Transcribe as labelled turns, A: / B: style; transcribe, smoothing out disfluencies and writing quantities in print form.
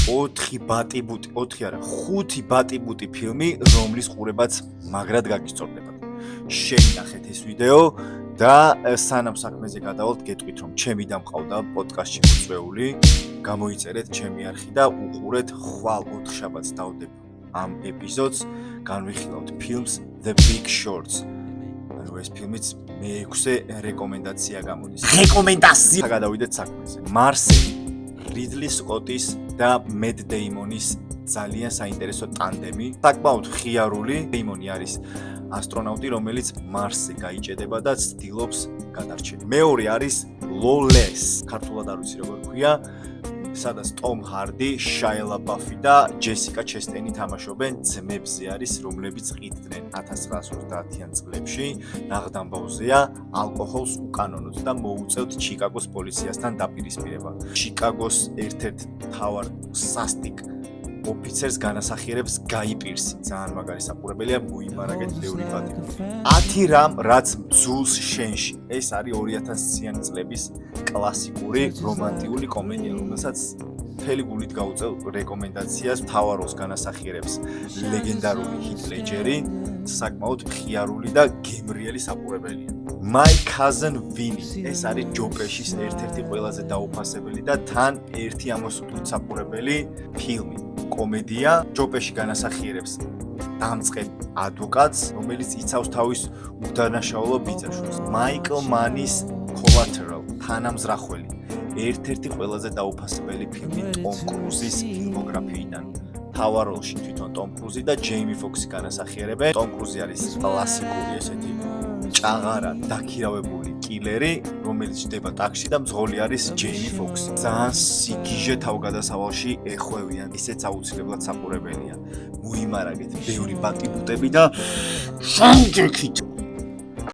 A: 4 ბატიბუტი, 4 არა, 5 ბატიბუტი ფილმი, რომლის ყურებაც მაგრად გაგისწორდებათ. შევინახეთ ეს ვიდეო და სანამ საქმეზე გადავალთ, გეტყვით რომ ჩემი და მყავდა პოდკასტში მოწვეული, გამოიწერეთ ჩემი არხი და უყურეთ ხვალ 4 შაბათს დავდებ ამ ეპიზოდს, განვიხილავთ ფილმს The Big Shorts. ანუ ეს ფილმიც მე-6 რეკომენდაცია გამოდის. რეკომენდაცია გადავიდეთ საქმეზე. მარსელი, რიდლი სკოტის და მედ დეიმონის ძალიან საინტერესო ტანდემი. საკმაოდ ხიარული. დეიმონი არის ასტრონავტი, რომელიც მარსზე გაიჭედება და ცდილობს გადარჩენა. მეორე არის ლოლეს. ქართულად არ ვიცი როგორ ქვია. სადაც ტომ ჰარდი, შაია ლაბაფი და ჯესიკა ჩესტენი თამაშობენ. ძმებზე არის, რომლებიც ყიდდნენ 1930-იან წლებში. ნაღდამბავზეა, ალკოჰოლს უკანონოთ და მოუწევთ ჩიკაგოს პოლიციასთან დაპირისპირება. ჩიკაგოს ერთ-ერთ მთავარ სასტიკ ოფიცერს განასახიერებს გაი პირსი. ძალიან მაგარი საყურებელია, მოიმარაგეთ ბევრი პატიმრები. 10 რამ, რაც მძულს შენში. ეს არის 2000-იანი წლების კლასიკური რომანტიკული კომედია, რომელსაც მთელი გულით გავუწევ რეკომენდაციას. მთავარ როლს განასახიერებს ლეგენდარული ჰით ლეჯერი, საკმაოდ მხიარული და გემრიელი საყურებელია. My Cousin Vinny. ეს არის ჯო პეშის ერთ-ერთი ყველაზე დაუფასებელი და თან ერთი ამოსული საყურებელი ფილმი. კომედია. ჯო პეში განასახიერებს დამწყებ ადვოკატს, რომელიც იცავს თავის უდანაშაულო ბიძაშვილს. მაიკლ მანის Collateral, თანამზრახველი. ერთ-ერთი ყველაზე დაუფასებელი ფილმი ტომ კრუზის ფილმოგრაფიიდან. მთავარ როლში თვითონ ტომ კრუზი და ჯეიმი ფოქსი განასახიერებენ. ტომ კრუზი არის კლასიკური ესეთი ჭაღარა დაქირავებული კილერი, რომელიც ჯდება ტაქსში და მძღოლი არის ჯეიმი ფოქსი. ძალიან სიგიჟე თავგადასავალში ეხვევიან, ისეც აუცილებლად საყურებელია. მოიმარაგეთ ბევრი ბატიბუტები და შანჯექით.